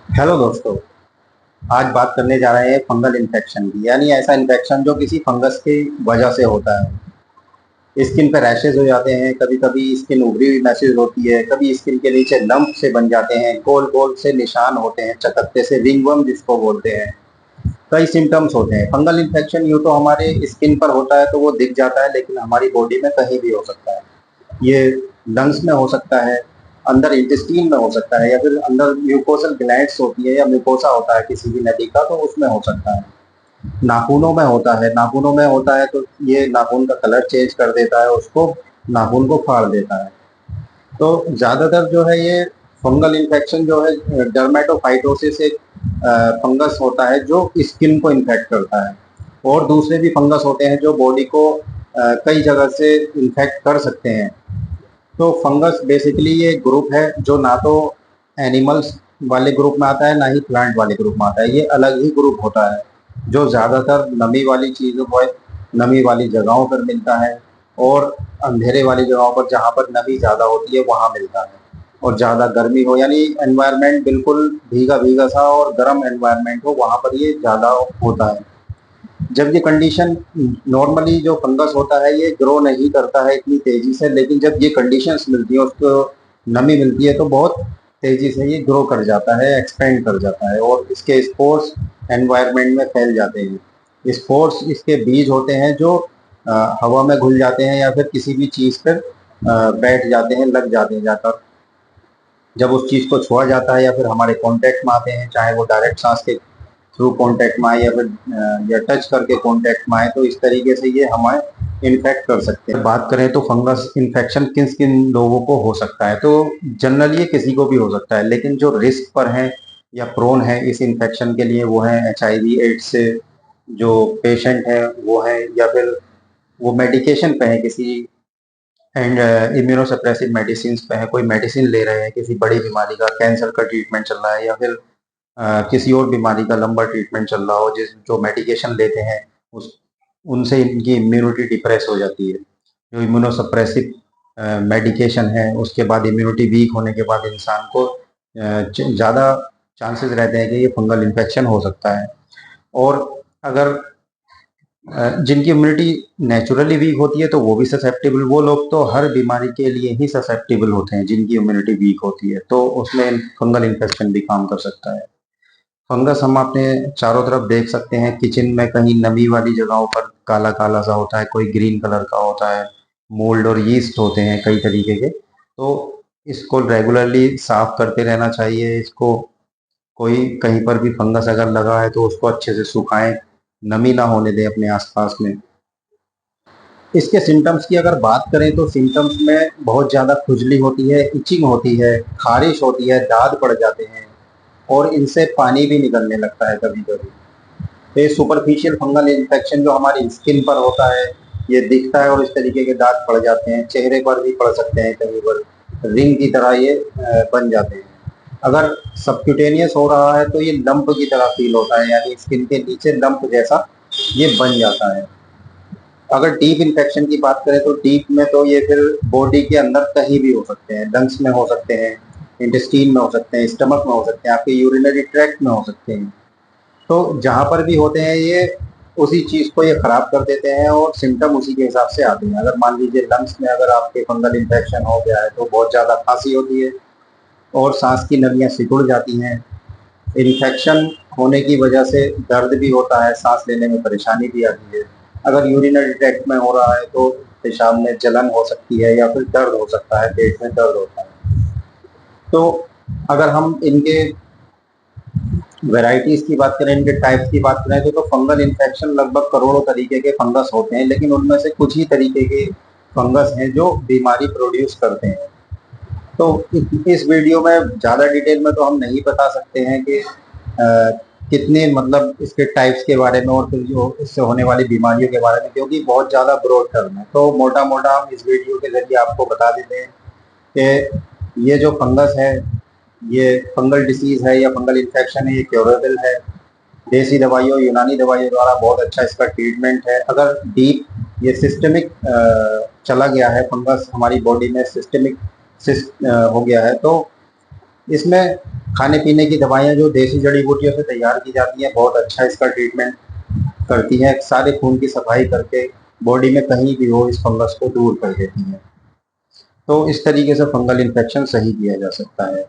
Hello दोस्तों। आज बात करने जा रहे हैं फंगल इन्फेक्शन की, यानी ऐसा इन्फेक्शन जो किसी फंगस की वजह से होता है। स्किन पर रैशेज हो जाते हैं, कभी कभी स्किन उभरी हुई महसूस होती है, कभी स्किन के नीचे लंप से बन जाते हैं, गोल गोल से निशान होते हैं, चकत्ते से रिंगवर्म जिसको बोलते हैं। कई सिम्टम्स होते हैं। फंगल इन्फेक्शन यूँ तो हमारे स्किन पर होता है तो वो दिख जाता है, लेकिन हमारी बॉडी में कहीं भी हो सकता है। ये लंग्स में हो सकता है, अंदर इंटेस्टीन में हो सकता है, या फिर अंदर म्यूकोसल ग्लैंड्स होती है या म्यूकोसा होता है किसी भी नली का, तो उसमें हो सकता है। नाखूनों में होता है, नाखूनों में होता है तो ये नाखून का कलर चेंज कर देता है, उसको नाखून को फाड़ देता है। तो ज़्यादातर जो है ये फंगल इन्फेक्शन जो है डर्मेटोफाइटोसिस एक फंगस होता है जो स्किन को इन्फेक्ट करता है। और दूसरे भी फंगस होते हैं जो बॉडी को कई जगह से इन्फेक्ट कर सकते हैं। तो फंगस बेसिकली ये ग्रुप है जो ना तो एनिमल्स वाले ग्रुप में आता है, ना ही प्लांट वाले ग्रुप में आता है। ये अलग ही ग्रुप होता है जो ज़्यादातर नमी वाली चीज़ों पर, नमी वाली जगहों पर मिलता है, और अंधेरे वाली जगहों पर जहाँ पर नमी ज़्यादा होती है वहाँ मिलता है। और ज़्यादा गर्मी हो, यानी एनवायरनमेंट बिल्कुल भीगा भीगा सा और गर्म एनवायरनमेंट हो, वहाँ पर ये ज़्यादा होता है। जब ये कंडीशन, नॉर्मली जो फंगस होता है ये ग्रो नहीं करता है इतनी तेजी से, लेकिन जब ये कंडीशंस मिलती है, उसको नमी मिलती है, तो बहुत तेजी से ये ग्रो कर जाता है, एक्सपेंड कर जाता है, और इसके स्पोर्स एनवायरनमेंट में फैल जाते हैं। स्पोर्स इसके बीज होते हैं जो हवा में घुल जाते हैं या फिर किसी भी चीज़ पर बैठ जाते हैं, लग जाते हैं जाकर। जब उस चीज़ को छुआ जाता है या फिर हमारे कांटेक्ट में आते हैं, चाहे वो डायरेक्ट सांस के थ्रू कांटेक्ट में आए या फिर या टच करके कांटेक्ट में आए, तो इस तरीके से ये हमें इन्फेक्ट कर सकते हैं। बात करें तो फंगस इन्फेक्शन किन किन लोगों को हो सकता है, तो जनरली ये किसी को भी हो सकता है, लेकिन जो रिस्क पर हैं या प्रोन है इस इन्फेक्शन के लिए वो है HIV एड्स से जो पेशेंट है वो है, या फिर वो मेडिकेशन पे है किसी एंड इम्यूनोसप्रेसिव मेडिसिन पे है, कोई मेडिसिन ले रहे हैं किसी बड़ी बीमारी का, कैंसर का ट्रीटमेंट चल रहा है, या फिर किसी और बीमारी का लंबा ट्रीटमेंट चल रहा हो, जिस जो मेडिकेशन लेते हैं उस उनसे इनकी इम्यूनिटी डिप्रेस हो जाती है। जो इम्यूनोसप्रेसिव मेडिकेशन है, उसके बाद इम्यूनिटी वीक होने के बाद इंसान को ज़्यादा चांसेस रहते हैं कि ये फंगल इन्फेक्शन हो सकता है। और अगर जिनकी इम्यूनिटी नेचुरली वीक होती है तो वो भी ससेप्टेबल, वो लोग तो हर बीमारी के लिए ही ससेप्टेबल होते हैं जिनकी इम्यूनिटी वीक होती है, तो उसमें फंगल इन्फेक्शन भी काम कर सकता है। फंगस हम अपने चारों तरफ देख सकते हैं, किचन में कहीं नमी वाली जगहों पर काला काला सा होता है, कोई ग्रीन कलर का होता है, मोल्ड और यीस्ट होते हैं कई तरीके के। तो इसको रेगुलरली साफ करते रहना चाहिए। इसको कोई कहीं पर भी फंगस अगर लगा है तो उसको अच्छे से सुखाएं, नमी ना होने दें अपने आसपास में। इसके सिम्टम्स की अगर बात करें तो सिम्टम्स में बहुत ज़्यादा खुजली होती है, इचिंग होती है, खारिश होती है, दाद पड़ जाते हैं, और इनसे पानी भी निकलने लगता है कभी कभी। तो ये सुपरफिशियल फंगल इन्फेक्शन जो हमारी स्किन पर होता है, ये दिखता है और इस तरीके के दाग पड़ जाते हैं, चेहरे पर भी पड़ सकते हैं, कहीं पर रिंग की तरह ये बन जाते हैं। अगर सबक्यूटेनियस हो रहा है तो ये लंप की तरह फील होता है, यानी स्किन के नीचे लंप जैसा ये बन जाता है। अगर डीप इन्फेक्शन की बात करें तो डीप में तो ये फिर बॉडी के अंदर कहीं भी हो सकते हैं, लंग्स में हो सकते हैं, इंटेस्टीन में हो सकते हैं, स्टमक में हो सकते हैं, आपके यूरिनरी ट्रैक्ट में हो सकते हैं। तो जहाँ पर भी होते हैं ये उसी चीज़ को ये खराब कर देते हैं और सिम्टम उसी के हिसाब से आते हैं। अगर मान लीजिए लंग्स में अगर आपके फंगल इन्फेक्शन हो गया है तो बहुत ज़्यादा खांसी होती है और सांस की नलियाँ सिकुड़ जाती हैं। इन्फेक्शन होने की वजह से दर्द भी होता है, सांस लेने में परेशानी भी आती है। अगर यूरिनरी ट्रैक्ट में हो रहा है तो पेशाब में जलन हो सकती है या फिर दर्द हो सकता है, पेट में दर्द होता है। तो अगर हम इनके वैरायटीज की बात करें, इनके टाइप्स की बात करें तो फंगल इन्फेक्शन लगभग करोड़ों तरीके के फंगस होते हैं, लेकिन उनमें से कुछ ही तरीके के फंगस हैं जो बीमारी प्रोड्यूस करते हैं। तो इस वीडियो में ज़्यादा डिटेल में तो हम नहीं बता सकते हैं कि कितने मतलब इसके टाइप्स के बारे में और फिर जो इससे होने वाली बीमारियों के बारे में, क्योंकि बहुत ज़्यादा ब्रॉड टर्म है। तो मोटा मोटा हम इस वीडियो के जरिए आपको बता देते हैं कि ये जो फंगस है, ये फंगल डिसीज है या फंगल इन्फेक्शन है, ये क्योरेबल है। देसी दवाइयों, यूनानी दवाइयों द्वारा बहुत अच्छा इसका ट्रीटमेंट है। अगर डीप ये सिस्टमिक चला गया है, फंगस हमारी बॉडी में सिस्टमिक हो गया है, तो इसमें खाने पीने की दवाइयाँ जो देसी जड़ी बूटियों से तैयार की जाती हैं बहुत अच्छा इसका ट्रीटमेंट करती हैं, सारे खून की सफाई करके बॉडी में कहीं भी हो इस फंगस को दूर कर देती हैं। तो इस तरीके से फंगल इन्फेक्शन सही किया जा सकता है।